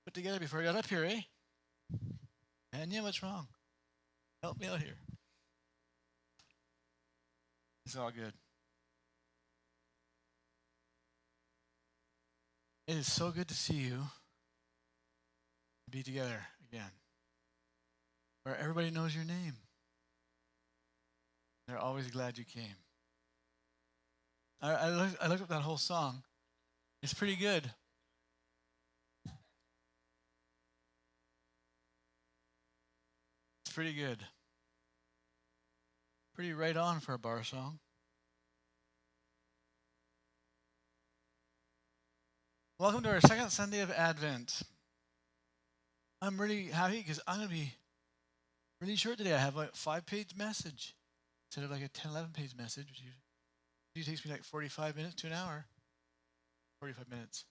put together before I got up here, eh? And yeah, what's wrong? Help me out here. It's all good. It is so good to see you be together again, where everybody knows your name. They're always glad you came. I looked up that whole song. It's pretty good. It's pretty good. Pretty right on for a bar song. Welcome to our second Sunday of Advent. I'm really happy because I'm going to be really short today. I have like a 5-page message instead of like a 10, 11-page message, which usually takes me like 45 minutes to an hour. 45 minutes.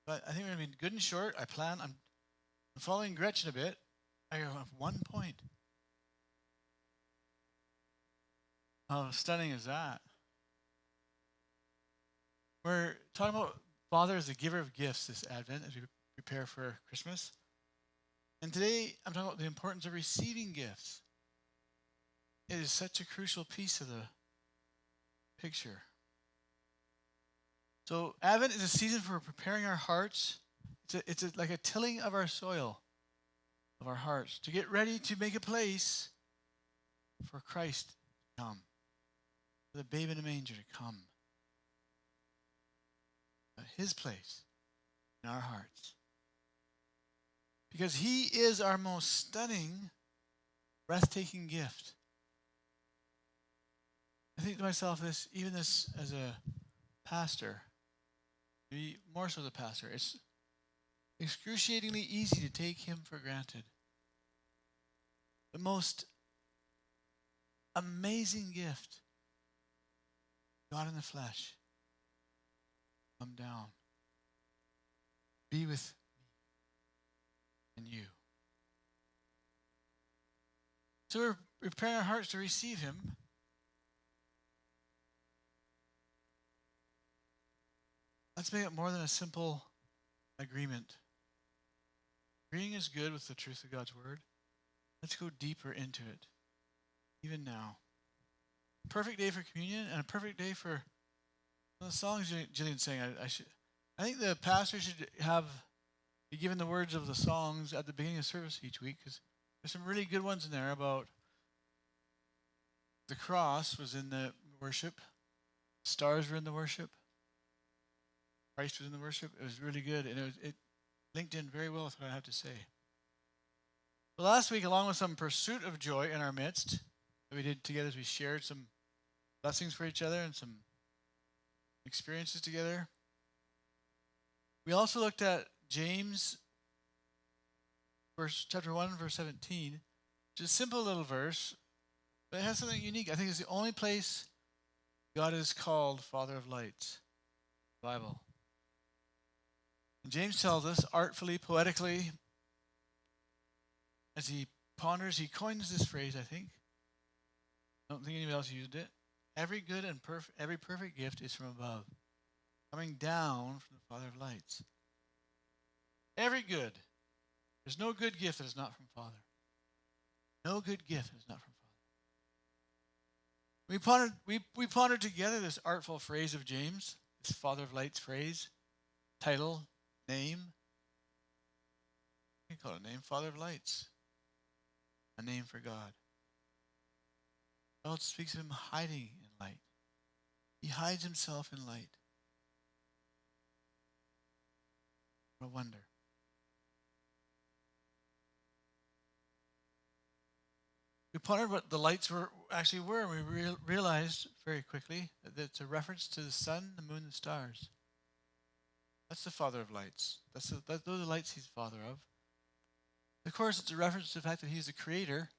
But I think we're going to be good and short. I'm following Gretchen a bit. I have one point. How stunning is that? We're talking about Father as the giver of gifts this Advent as we prepare for Christmas. And today I'm talking about the importance of receiving gifts. It is such a crucial piece of the picture. So Advent is a season for preparing our hearts. It's like a tilling of our soil, of our hearts, to get ready to make a place for Christ to come, for the babe in the manger to come. His place in our hearts. Because he is our most stunning, breathtaking gift. I think to myself, this as a pastor, maybe more so as a pastor, it's excruciatingly easy to take him for granted. The most amazing gift, God in the flesh, come down, be with me and you. So we're preparing our hearts to receive him. Let's make it more than a simple agreement. Agreeing is good with the truth of God's word. Let's go deeper into it, even now. Perfect day for communion and a perfect day for the songs Jillian sang. I think the pastor should be given the words of the songs at the beginning of service each week, because there's some really good ones in there about the cross was in the worship, stars were in the worship, Christ was in the worship. It was really good, and it linked in very well with what I have to say. So last week, along with some pursuit of joy in our midst that we did together as we shared some blessings for each other and some experiences together, we also looked at James chapter 1, verse 17, which is a simple little verse, but it has something unique. I think it's the only place God is called Father of Lights, the Bible. And James tells us, artfully, poetically, as he ponders, he coins this phrase, I think. I don't think anybody else used it. Every good and every perfect gift is from above, coming down from the Father of lights. Every good. There's no good gift that is not from Father. No good gift that is not from Father. We pondered together this artful phrase of James, this Father of lights phrase, title, name. We call it a name, Father of lights. A name for God. God speaks of him hiding in light. He hides himself in light. What a wonder. We pondered what the lights were, and we realized very quickly that it's a reference to the sun, the moon, the stars. That's the Father of lights. Those are the lights he's Father of. Of course, it's a reference to the fact that he's the creator.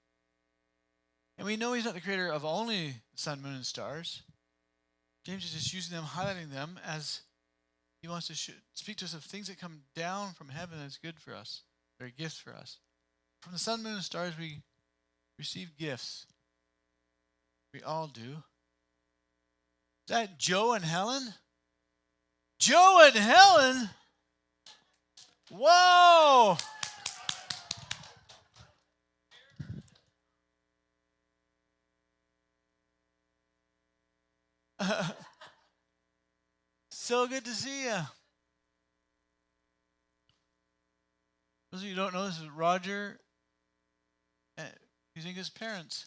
And we know he's not the creator of only the sun, moon, and stars. James is just using them, highlighting them as he wants to speak to us of things that come down from heaven that's good for us. They're gifts for us. From the sun, moon, and stars, we receive gifts. We all do. Is that Joe and Helen? Joe and Helen? Whoa! So good to see you. Those of you who don't know, this is Roger and using his parents.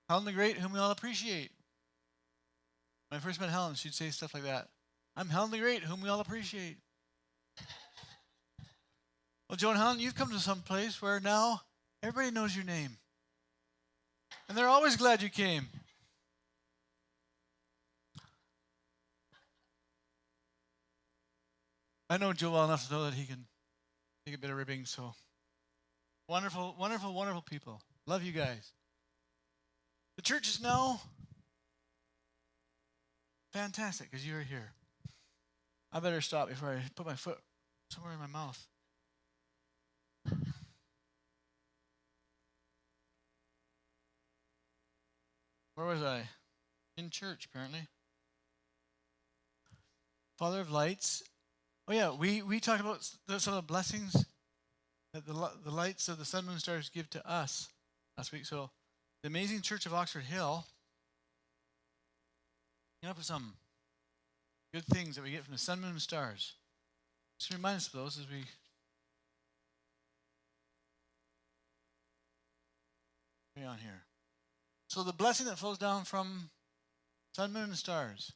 Helen the Great, whom we all appreciate. When I first met Helen, she'd say stuff like that. I'm Helen the Great, whom we all appreciate. Well, Joe and Helen, you've come to some place where now everybody knows your name. And they're always glad you came. I know Joe well enough to know that he can take a bit of ribbing, so wonderful, wonderful, wonderful people. Love you guys. The church is now fantastic because you're here. I better stop before I put my foot somewhere in my mouth. Where was I? In church, apparently. Father of lights. Oh yeah, we talked about some of the blessings that the lights of the sun, moon, stars give to us last week. So the amazing Church of Oxford Hill came up with some good things that we get from the sun, moon, and stars. Just remind us of those as we carry on here. So the blessing that flows down from sun, moon, and stars,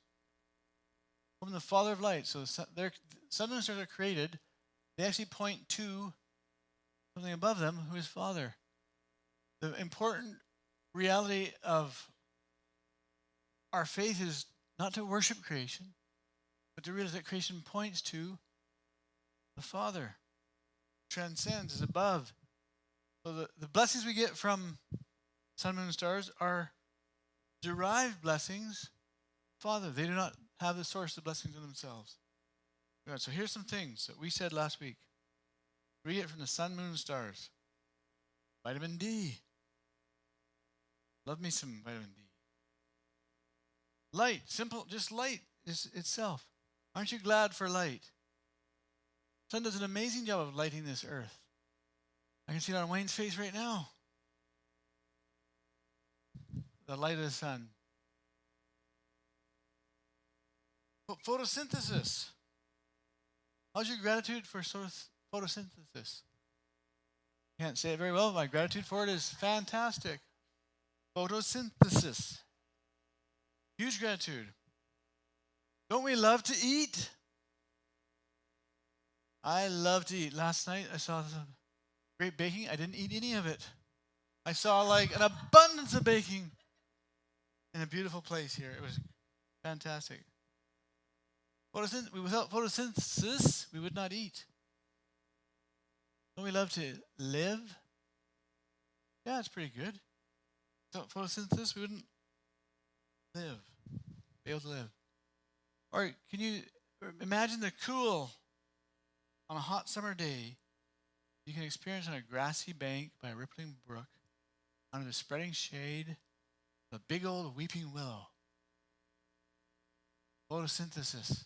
from the Father of lights. So sun, moon, and stars are created. They actually point to something above them, who is Father. The important reality of our faith is not to worship creation, but to realize that creation points to the Father. Transcends, is above. So the blessings we get from sun, moon, and stars are derived blessings. Father, they do not have the source of blessings in themselves. Right, so here's some things that we said last week. We get from the sun, moon, and stars. Vitamin D. Love me some vitamin D. Light, simple, just light is itself. Aren't you glad for light? Sun does an amazing job of lighting this earth. I can see it on Wayne's face right now. The light of the sun. Photosynthesis. How's your gratitude for photosynthesis? Can't say it very well. My gratitude for it is fantastic. Photosynthesis. Huge gratitude. Don't we love to eat? I love to eat. Last night I saw some great baking. I didn't eat any of it. I saw like an abundance of baking in a beautiful place here. It was fantastic. Without photosynthesis, we would not eat. Don't we love to live? Yeah, it's pretty good. Without photosynthesis, we wouldn't live, be able to live. Or can you imagine the cool on a hot summer day you can experience on a grassy bank by a rippling brook under the spreading shade of a big old weeping willow? Photosynthesis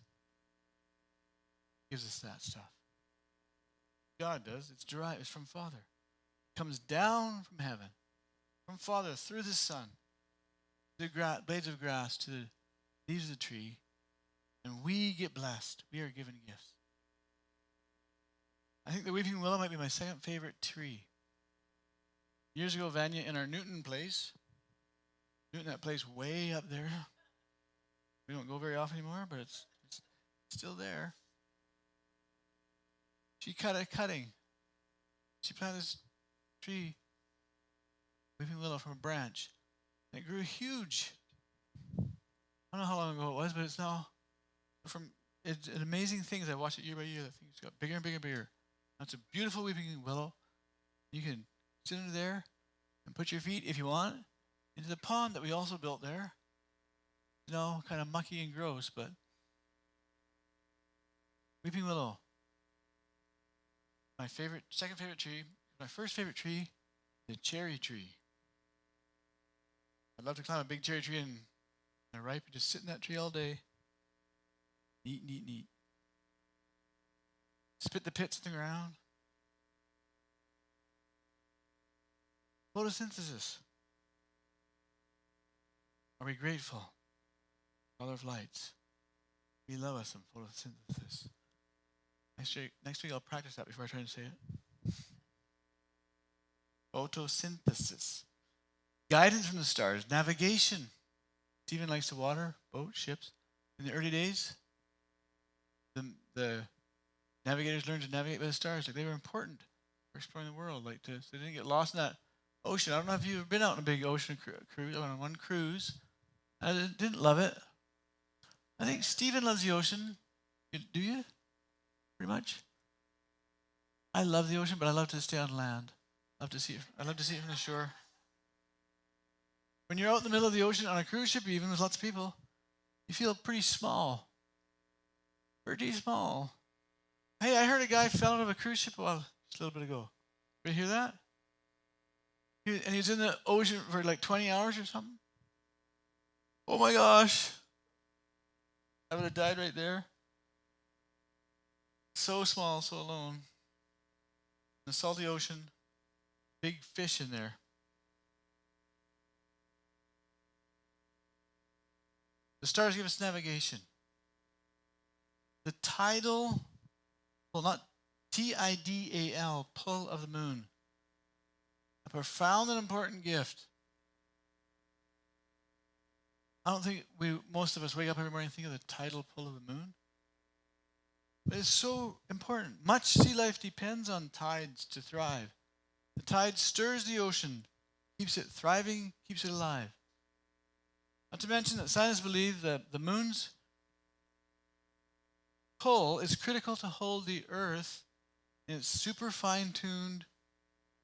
gives us that stuff. God does. It's derived. It's from Father. It comes down from heaven, from Father through the Son, the blades of grass to the leaves of the tree, and we get blessed. We are given gifts. I think the weeping willow might be my second favorite tree. Years ago, Vanya, in our Newton place, that place way up there. We don't go very often anymore, but it's still there. She cut a cutting. She planted this tree, weeping willow, from a branch. And it grew huge. I don't know how long ago it was, but it's now it's an amazing thing as I watch it year by year. That thing's got bigger and bigger and bigger. That's a beautiful weeping willow. You can sit under there and put your feet, if you want, into the pond that we also built there. You know, kind of mucky and gross, but weeping willow. My second favorite tree. My first favorite tree, the cherry tree. I'd love to climb a big cherry tree and they're ripe and just sit in that tree all day. Neat, neat, neat. spit the pits in the ground. Photosynthesis. Are we grateful? Father of lights. We love us some photosynthesis. Next week I'll practice that before I try to say it. Photosynthesis. Guidance from the stars. Navigation. Stephen likes the water, boats, ships. In the early days, the navigators learned to navigate by the stars. Like, they were important for exploring the world. So they didn't get lost in that ocean. I don't know if you've been out on a big ocean cruise. I went on one cruise. I didn't love it. I think Stephen loves the ocean. Do you? Pretty much. I love the ocean, but I love to stay on land. I love to see it from the shore. When you're out in the middle of the ocean on a cruise ship, even with lots of people, you feel pretty small. Pretty small. Hey, I heard a guy fell out of a cruise ship just a little bit ago. Did you hear that? And he was in the ocean for like 20 hours or something. Oh my gosh. I would have died right there. So small, so alone. In the salty ocean, big fish in there. The stars give us navigation. The tidal, well, not Tidal, pull of the moon. A profound and important gift. I don't think most of us wake up every morning and think of the tidal pull of the moon. But it's so important. Much sea life depends on tides to thrive. The tide stirs the ocean, keeps it thriving, keeps it alive. Not to mention that scientists believe that the moon's pull is critical to hold the Earth in its super fine-tuned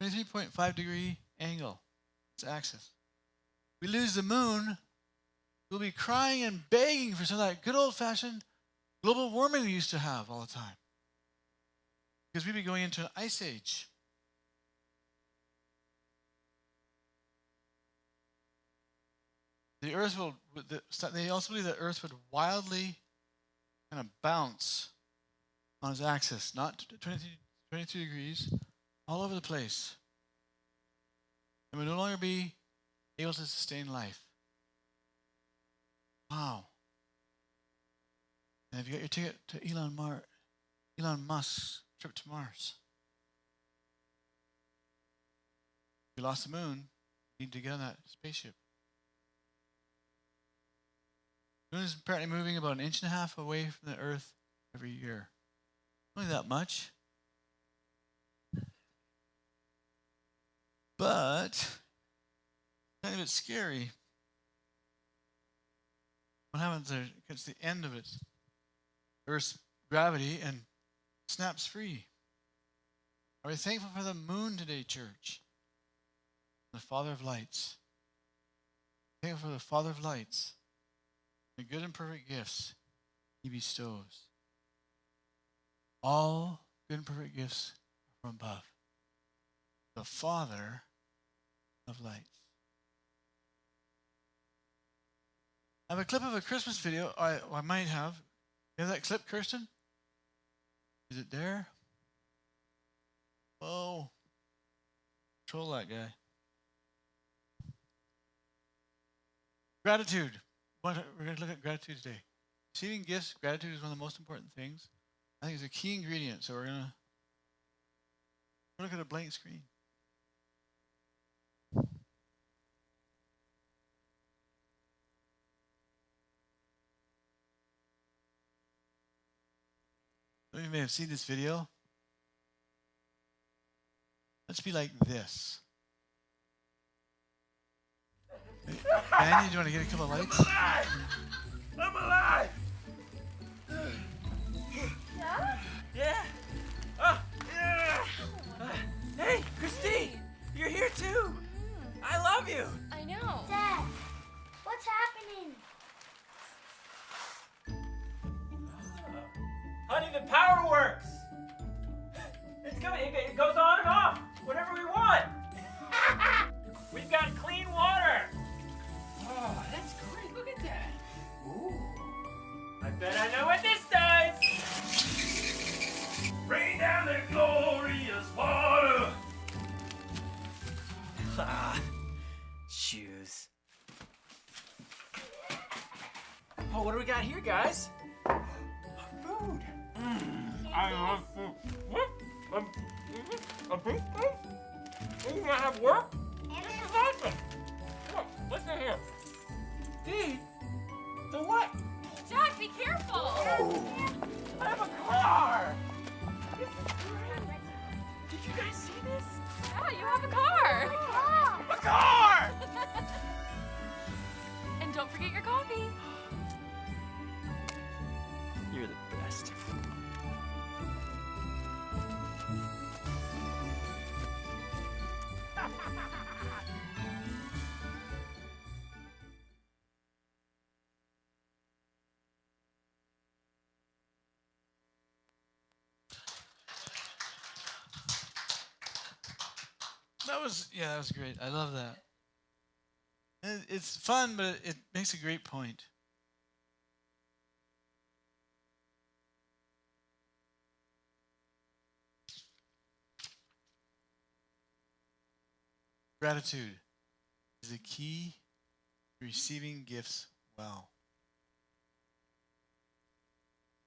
23.5 degree angle, its axis. We lose the moon, we'll be crying and begging for some of that good old-fashioned global warming we used to have all the time. Because we'd be going into an ice age. The Earth they also believe that Earth would wildly kind of bounce on its axis, not 22 degrees, all over the place. And would no longer be able to sustain life. Wow. And have you got your ticket to Elon Musk's trip to Mars? If you lost the moon, you need to get on that spaceship. The moon is apparently moving about 1.5 inches away from the Earth every year. Only that much. But kind of a bit scary. What happens there? It gets to the end of its Earth's gravity and snaps free. Are we thankful for the moon today, church? The Father of lights. Thankful for the Father of lights. The good and perfect gifts he bestows. All good and perfect gifts are from above. The Father of lights. I have a clip of a Christmas video. I might have. You have that clip, Kirsten? Is it there? Oh. Control that guy. Gratitude. We're going to look at gratitude today. Receiving gifts, gratitude is one of the most important things. I think it's a key ingredient. So we're going to look at a blank screen. Some of you may have seen this video. Let's be like this. Andy, do you want to get a couple of lights? I'm alive! Yeah? Yeah? Oh, yeah! Hey, Christine! You're here too! I love you! I know. Dad, what's happening? Honey, the power works! It's coming, it goes on and off whenever we want! We've got clean water! Oh, that's great, look at that! Ooh. I bet I know what this does! down the glorious water. Shoes. Oh, what do we got here, guys? Food. I love food. What? A beef steak? You gonna have work? This is awesome. Look, listen here. Feed? The what? Jack, be careful! I have a car! This is great. Did you guys see this? Yeah, you have a car! A car! And don't forget your coffee. You're the best. That was great. I love that. It's fun, but it makes a great point. Gratitude is the key to receiving gifts well.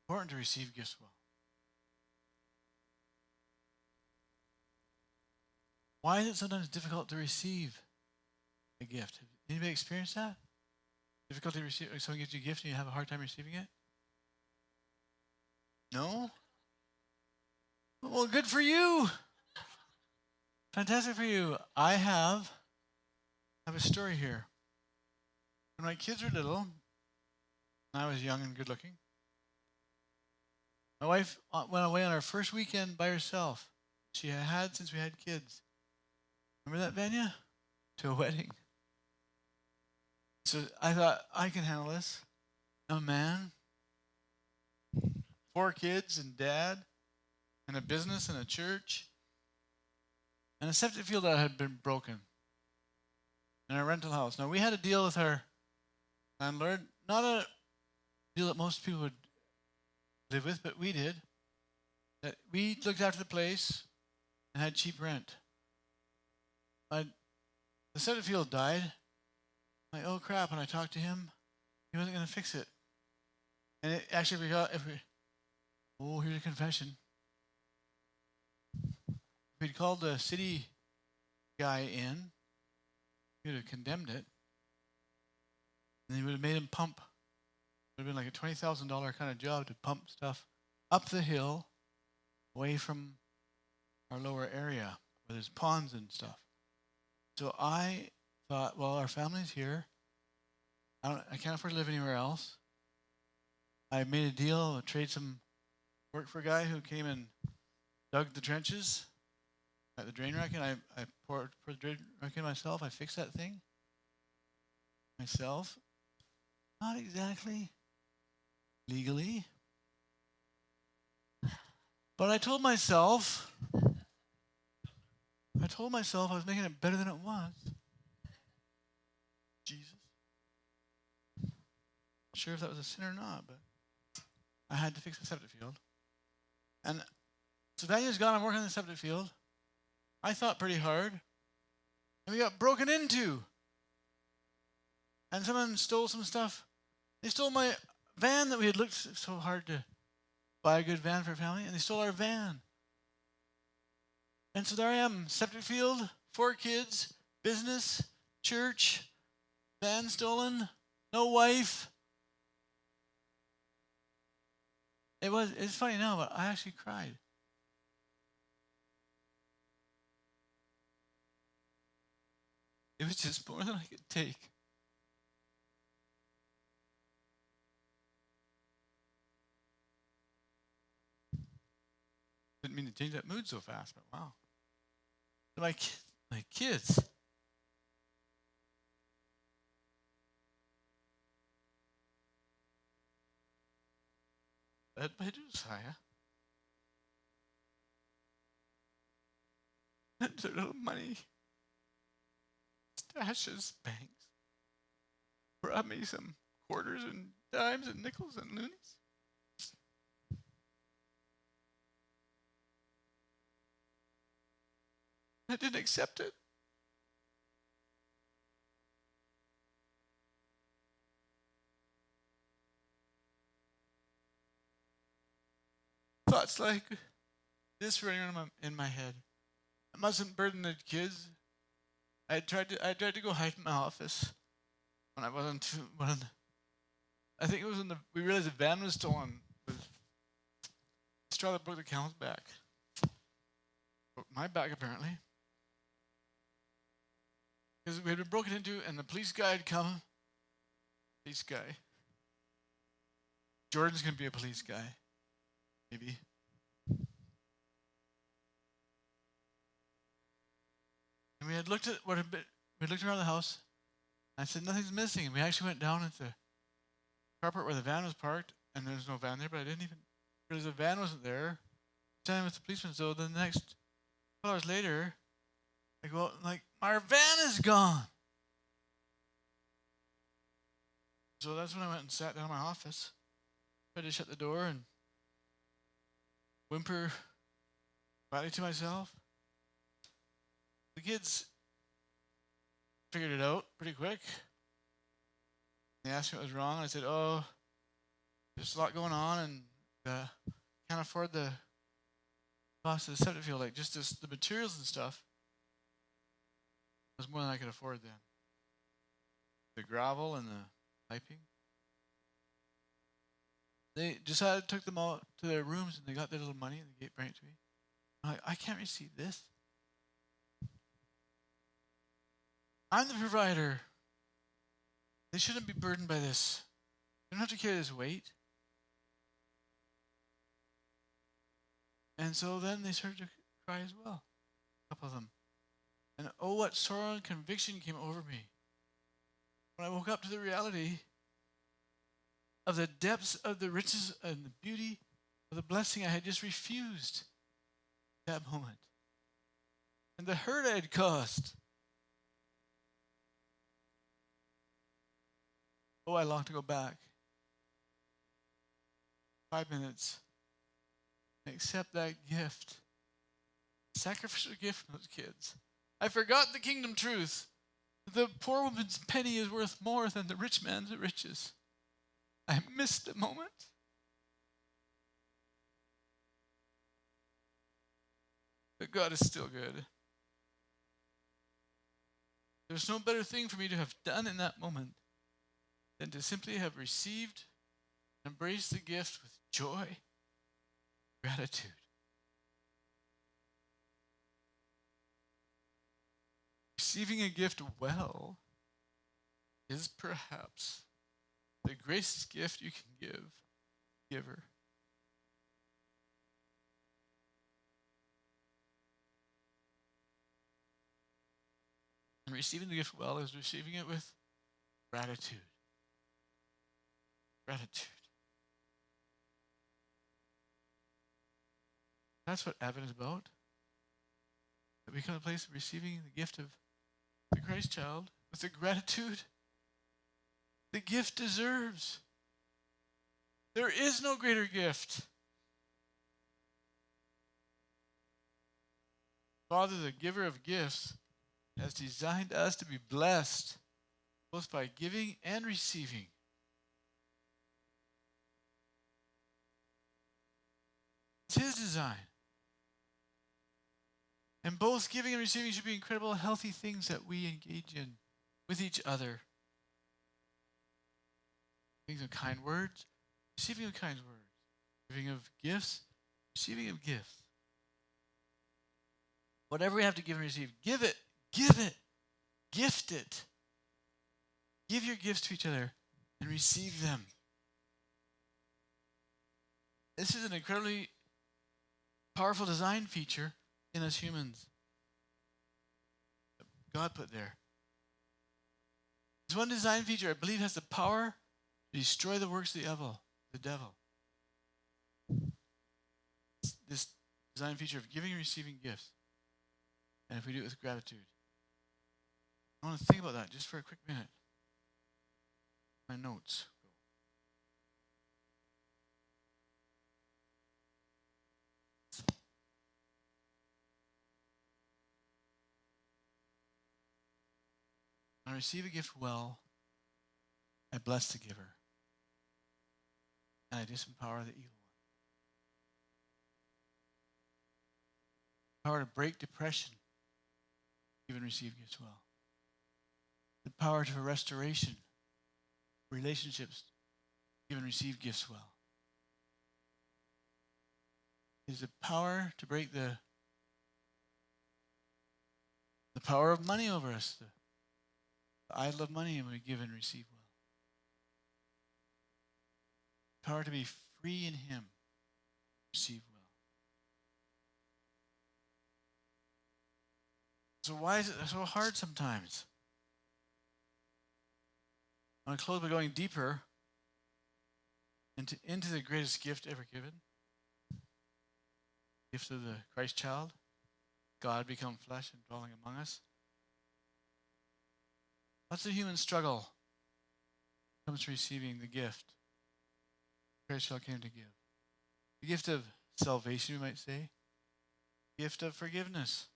Important to receive gifts well. Why is it sometimes difficult to receive a gift? Have anybody experienced that? Difficulty to receive, someone gives you a gift and you have a hard time receiving it? No? Well, good for you. Fantastic for you. I have a story here. When my kids were little, and I was young and good looking, my wife went away on our first weekend by herself. She had since we had kids. Remember that, Vanya? To a wedding. So I thought, I can handle this. I'm a man, 4 kids and dad, and a business and a church, and a septic field that had been broken, and a rental house. Now, we had a deal with our landlord, not a deal that most people would live with, but we did. That we looked after the place and had cheap rent. The septic field died. I'm like, oh crap! When I talked to him, he wasn't going to fix it. And it, actually, here's a confession. If we'd called the city guy in, he would have condemned it, and he would have made him pump. It would have been like a $20,000 kind of job to pump stuff up the hill, away from our lower area where there's ponds and stuff. So I thought, well, our family's here. I can't afford to live anywhere else. I made a deal to trade some work for a guy who came and dug the trenches at the drain rack, and I poured the drain rack in myself. I fixed that thing myself. Not exactly legally. But I told myself I was making it better than it was. Jesus. Not sure if that was a sin or not, but I had to fix the septic field. And so Vanya's gone, I'm working on the septic field. I thought pretty hard. And we got broken into. And someone stole some stuff. They stole my van that we had looked so hard to buy a good van for a family, and they stole our van. And so there I am, septic field, 4 kids, business, church, van stolen, no wife. It's funny now, but I actually cried. It was just more than I could take. Didn't mean to change that mood so fast, but wow. My kids. Led by Josiah. And their little money. Stashes, banks. Brought me some quarters and dimes and nickels and loonies. I didn't accept it. Thoughts like this running around in my head. I mustn't burden the kids. I tried to go hide in my office when I wasn't. I think it was when we realized the van was stolen. The straw that broke the camel's back. Broke my back apparently. Because we had been broken into and the police guy had come. Police guy. Jordan's gonna be a police guy. Maybe. And we had looked at what had been, we looked around the house. And I said nothing's missing. And we actually went down into the carport where the van was parked, and there was no van there, but I didn't even realize the van wasn't there. Standing with the policeman. So then the next 12 hours later, I go out and like, our van is gone. So that's when I went and sat down in my office. Tried to shut the door and whimper quietly to myself. The kids figured it out pretty quick. They asked me what was wrong. I said, oh, there's a lot going on and can't afford the cost of the septic field. Like just the materials and stuff was more than I could afford then. The gravel and the piping. They decided took them all to their rooms and they got their little money and they gave it to me. I'm like, I can't receive this. I'm the provider. They shouldn't be burdened by this. They don't have to carry this weight. And so then they started to cry as well, a couple of them. And oh, what sorrow and conviction came over me when I woke up to the reality of the depths of the riches and the beauty of the blessing I had just refused at that moment. And the hurt I had caused. Oh, I long to go back. 5 minutes. And accept that gift. Sacrificial gift from those kids. I forgot the kingdom truth. The poor woman's penny is worth more than the rich man's riches. I missed the moment. But God is still good. There's no better thing for me to have done in that moment than to simply have received and embraced the gift with joy, gratitude. Receiving a gift well is perhaps the greatest gift you can give, giver. And receiving the gift well is receiving it with gratitude. Gratitude. That's what Advent is about. That we come to a place of receiving the gift of the Christ child with the gratitude the gift deserves. There is no greater gift. Father, the giver of gifts, has designed us to be blessed both by giving and receiving. It's His design. And both giving and receiving should be incredible, healthy things that we engage in with each other. Giving of kind words, receiving of kind words. Giving of gifts, receiving of gifts. Whatever we have to give and receive, give it, gift it. Give your gifts to each other and receive them. This is an incredibly powerful design feature in us humans that God put there. This one design feature I believe has the power to destroy the works of the devil. This design feature of giving and receiving gifts. And if we do it with gratitude. I want to think about that just for a quick minute. My notes. When I receive a gift well, I bless the giver, and I disempower the evil one. Power to break depression, even receive gifts well. The power for restoration, relationships, even receive gifts well. Is the power to break the power of money over us, the idol of money, and we give and receive well. Power to be free in Him, receive well. So why is it so hard sometimes? I want to close by going deeper into the greatest gift ever given. Gift of the Christ child, God become flesh and dwelling among us. What's the human struggle when it comes to receiving the gift Christ child came to give? The gift of salvation, we might say. The gift of forgiveness.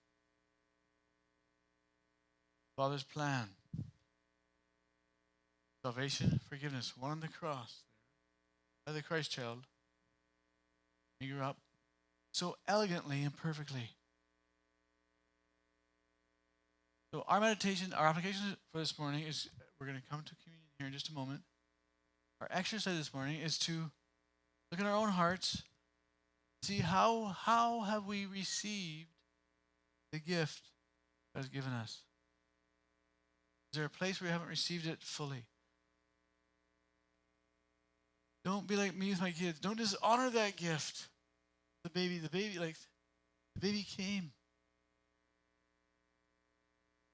Father's plan. Salvation, forgiveness, one on the cross by the Christ child. He grew up so elegantly and perfectly. So our meditation, our application for this morning is, we're going to come to communion here in just a moment. Our exercise this morning is to look at our own hearts, see how have we received the gift God has given us. Is there a place where we haven't received it fully? Don't be like me with my kids. Don't dishonor that gift. The baby came.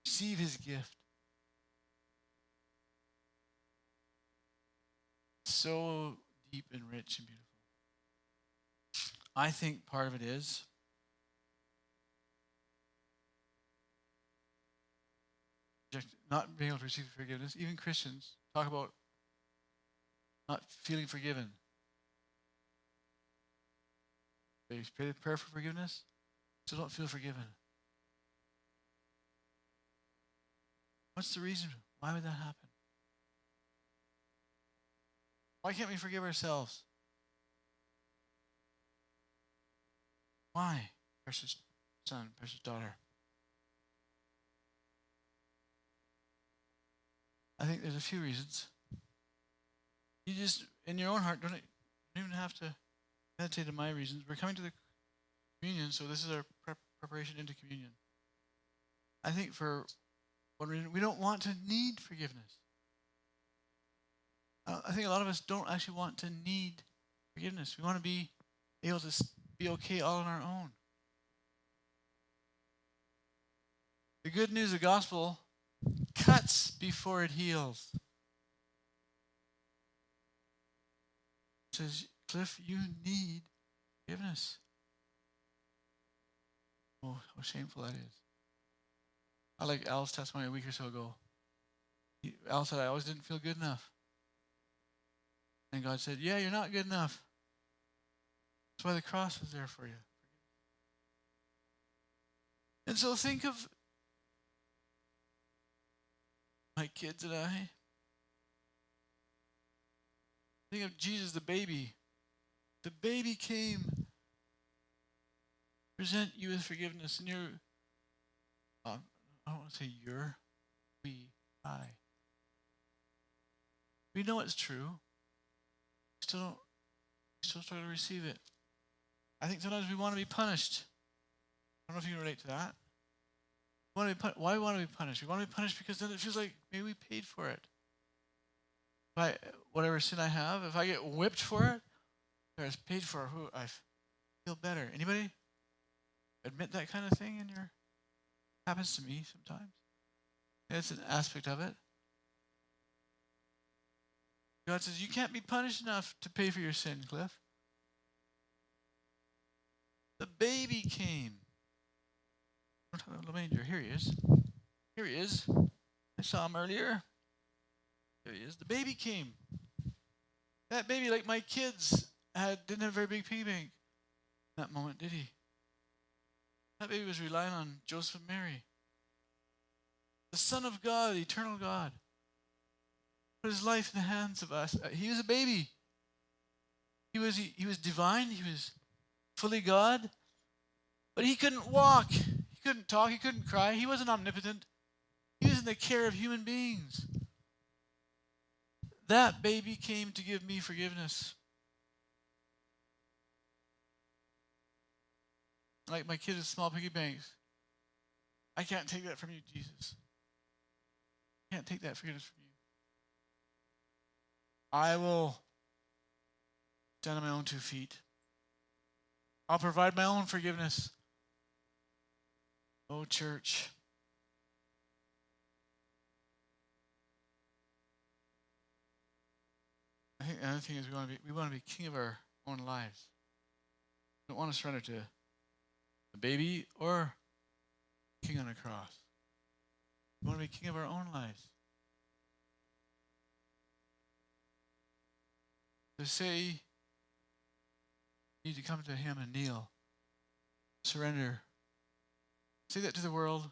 Receive his gift. So deep and rich and beautiful. I think part of it is not being able to receive forgiveness. Even Christians talk about not feeling forgiven. They pray the prayer for forgiveness, still don't feel forgiven. What's the reason? Why would that happen? Why can't we forgive ourselves? Why, precious son, precious daughter? I think there's a few reasons. You just, in your own heart, don't even have to meditate on my reasons. We're coming to the communion, so this is our preparation into communion. I think for one reason, we don't want to need forgiveness. I think a lot of us don't actually want to need forgiveness. We want to be able to be okay all on our own. The good news of the gospel cuts before it heals. It says, Cliff, you need forgiveness. Oh, how shameful that is. I like Al's testimony a week or so ago. Al said, I always didn't feel good enough. And God said, yeah, you're not good enough. That's why the cross was there for you. And so think of my kids and I. Think of Jesus, the baby. The baby came to present you with forgiveness. And you're, I don't want to say you're, I. We know it's true. We still struggle to receive it. I think sometimes we want to be punished. I don't know if you can relate to that. Why do we want to be punished? We want to be punished because then it feels like maybe we paid for it. Whatever sin I have, if I get whipped for it, or it's paid for, I feel better. Anybody admit that kind of thing in your? Happens to me sometimes. It's an aspect of it. God says, you can't be punished enough to pay for your sin, Cliff. The baby came. Little manger. Here he is. Here he is. I saw him earlier. There he is. The baby came. That baby, like my kids, didn't have a very big piggy bank in that moment, did he? That baby was relying on Joseph and Mary. the Son of God, the eternal God, put his life in the hands of us. He was a baby. He was divine. He was fully God. But he couldn't walk. He couldn't talk. He couldn't cry. He wasn't omnipotent. He was in the care of human beings. That baby came to give me forgiveness. Like my kid with small piggy banks. I can't take that from you, Jesus. I can't take that forgiveness from you. I will stand on my own 2 feet. I'll provide my own forgiveness. Oh, church. I think another thing is we want to be king of our own lives. We don't want to surrender to a baby or king on a cross. We want to be king of our own lives. To say you need to come to him and kneel, surrender. Say that to the world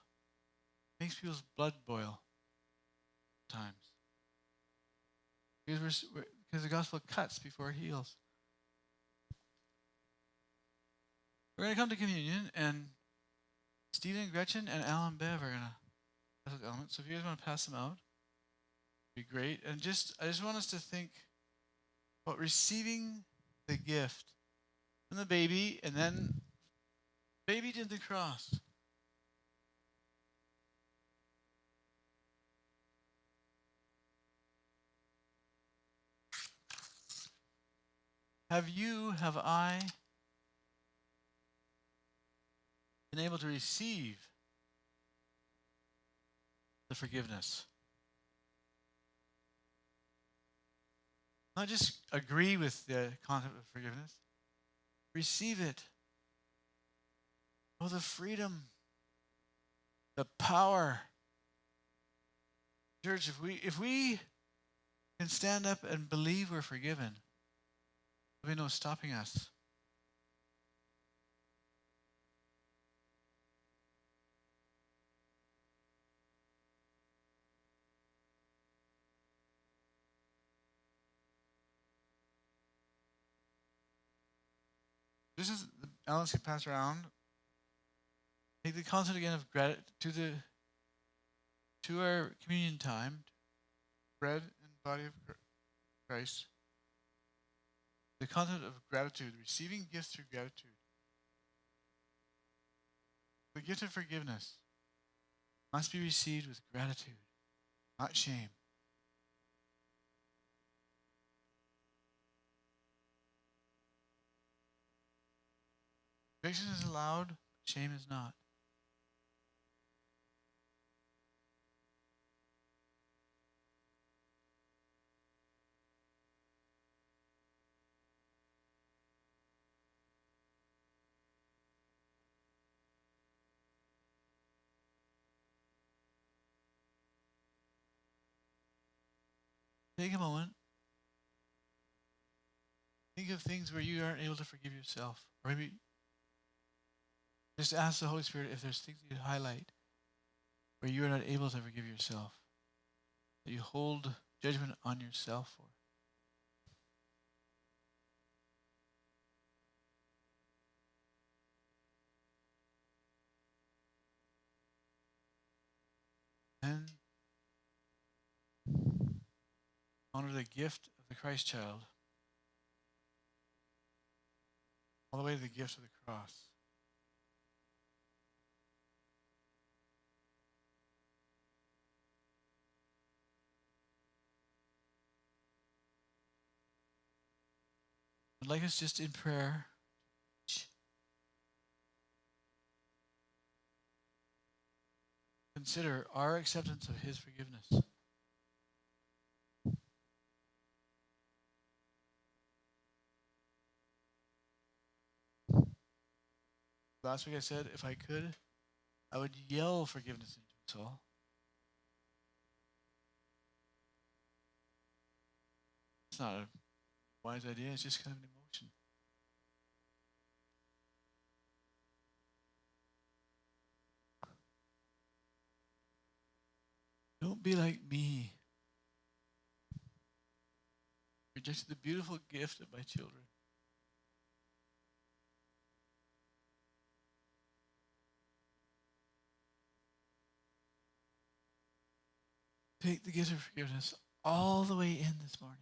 makes people's blood boil sometimes. Because the gospel cuts before it heals. We're going to come to communion, and Stephen, Gretchen, and Alan Bev are going to pass those elements. So if you guys want to pass them out, it'd be great. And I just want us to think about receiving the gift from the baby, and then baby did the cross. Have I been able to receive the forgiveness? Not just agree with the concept of forgiveness. Receive it. Oh, the freedom, the power. Church, if we can stand up and believe we're forgiven, there'll be no stopping us. This is the elements you pass around. Take the concept again of gratitude to our communion time, bread and body of Christ. The concept of gratitude, receiving gifts through gratitude. The gift of forgiveness must be received with gratitude, not shame. Conviction is allowed, shame is not. Take a moment. Think of things where you aren't able to forgive yourself. Or maybe just ask the Holy Spirit if there's things you highlight where you are not able to forgive yourself, that you hold judgment on yourself for. And honor the gift of the Christ child all the way to the gift of the cross. I'd like us just in prayer consider our acceptance of his forgiveness. Last week I said if I could, I would yell forgiveness into his soul. It's not a wise idea, it's just kind of an emotion. Don't be like me. Rejected the beautiful gift of my children. Take the gift of forgiveness all the way in this morning.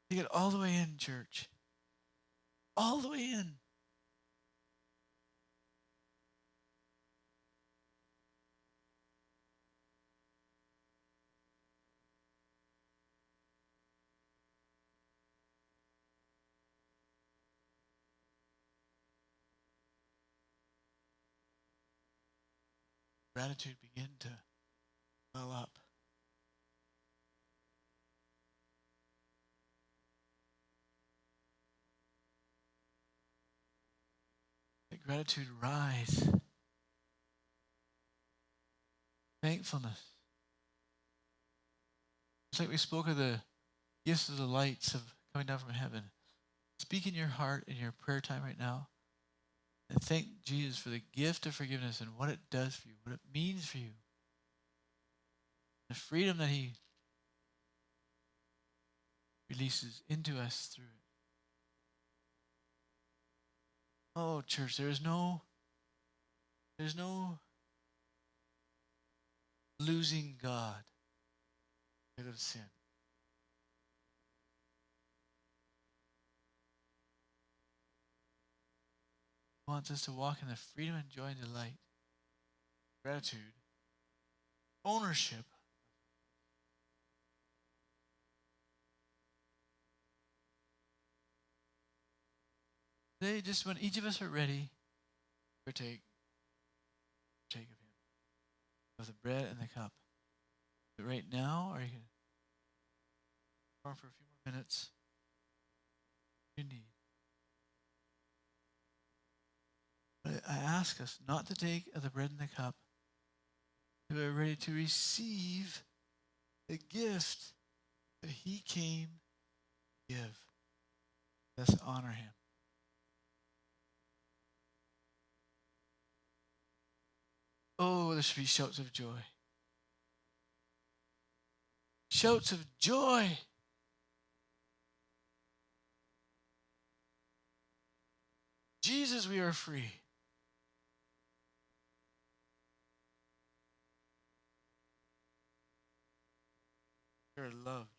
Take it all the way in, church. All the way in. Gratitude begin to well up. Let gratitude rise. Thankfulness. It's like we spoke of the gifts of the lights of coming down from heaven. Speak in your heart in your prayer time right now. And thank Jesus for the gift of forgiveness and what it does for you, what it means for you. The freedom that he releases into us through it. Oh, church, there's no losing God because of sin. He wants us to walk in the freedom and joy and delight, gratitude, ownership. Today, just when each of us are ready, partake of him, of the bread and the cup. But right now, or you can for a few more minutes, you need. But I ask us not to take of the bread and the cup. We are ready to receive the gift that he came to give. Let's honor him. Oh, there should be shouts of joy. Shouts of joy. Jesus, we are free. We are loved.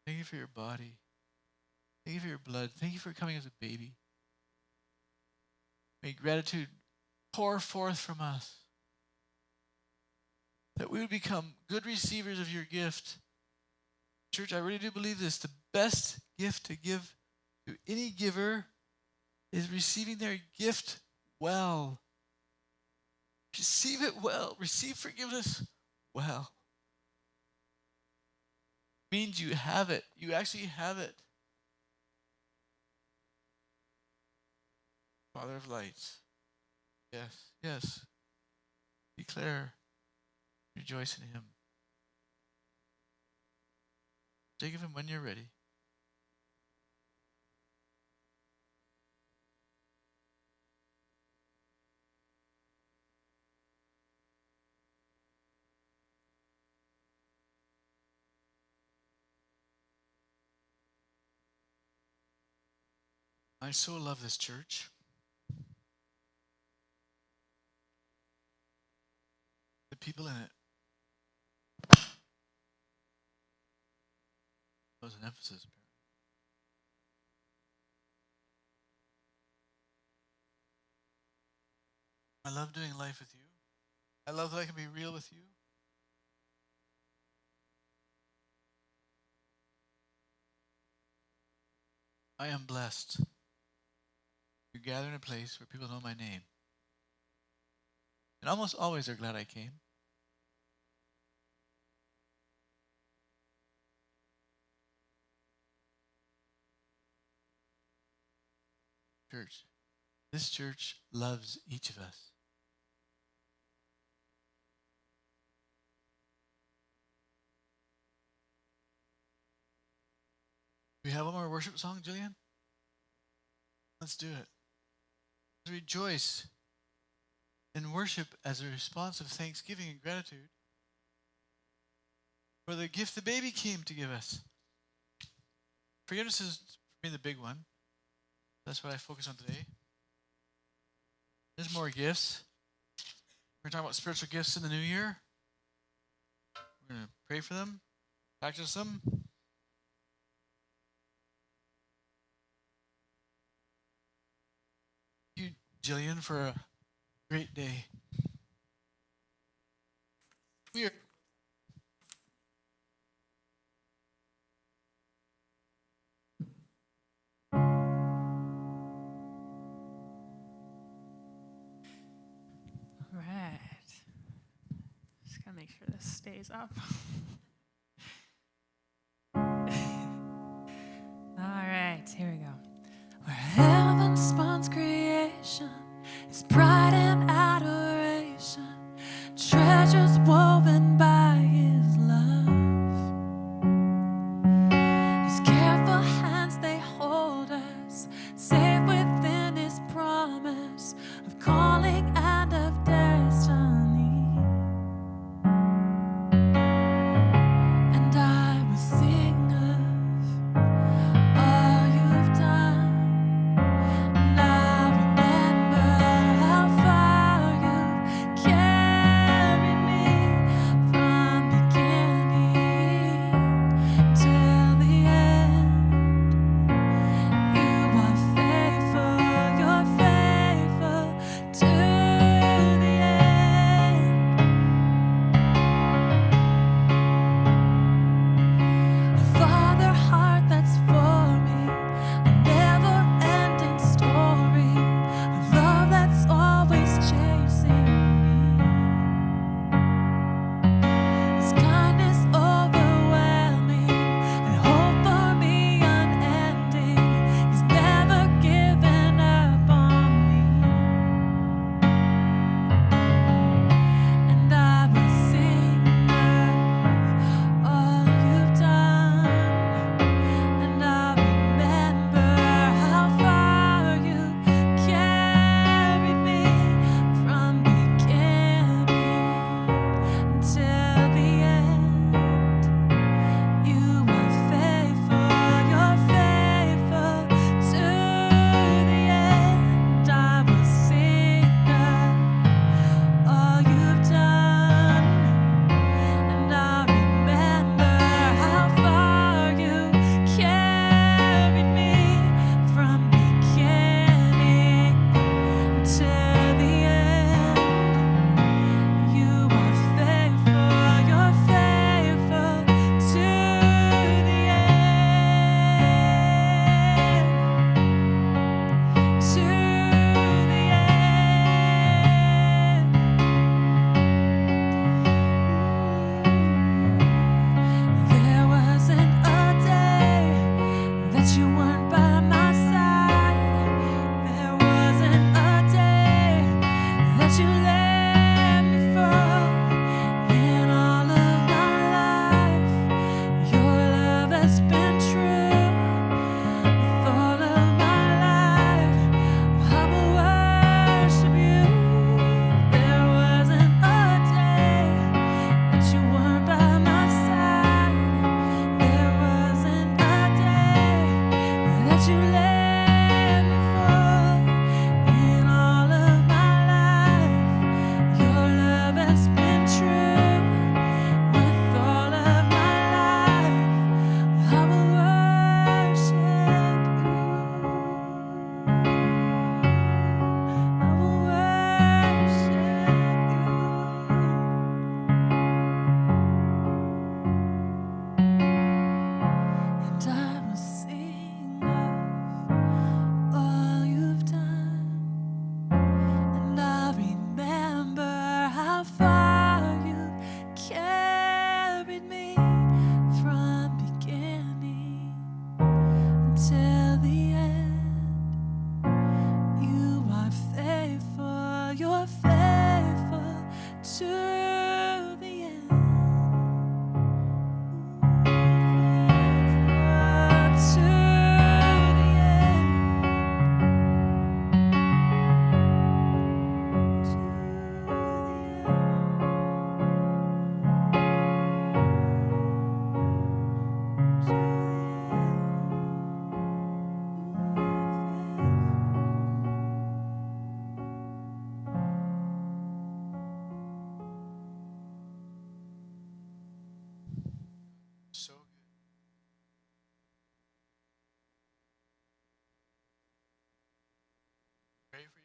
Thank you for your body. Thank you for your blood. Thank you for coming as a baby. May gratitude pour forth from us, that we would become good receivers of your gift. Church, I really do believe this. The best gift to give to any giver is receiving their gift well. Receive it well. Receive forgiveness well. Means you have it. You actually have it. Father of lights. Yes, yes. Declare, rejoice in him. Take of him when you're ready. I so love this church. The people in it. That was an emphasis. I love doing life with you. I love that I can be real with you. I am blessed. You gather in a place where people know my name. And almost always they're glad I came. Church, this church loves each of us. Do we have one more worship song, Jillian? Let's do it. Let's rejoice. in worship as a response of thanksgiving and gratitude for the gift the baby came to give us. Forgiveness is, for me, the big one. That's what I focus on today. There's more gifts. We're talking about spiritual gifts in the new year. We're going to pray for them, practice them. Thank you, Jillian, for a great day. We are All right. Just gotta make sure this stays up. All right, here we go. Where heaven spawns creation, His pride and adoration, treasures woven by His love. His careful hands, they hold us, safe within His promise of calling and of destiny. And I will sing of all you've done, and I remember how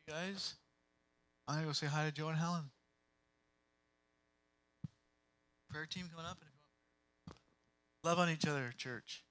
you guys. I'm gonna go say hi to Joe and Helen. Prayer team coming up. Love on each other, church.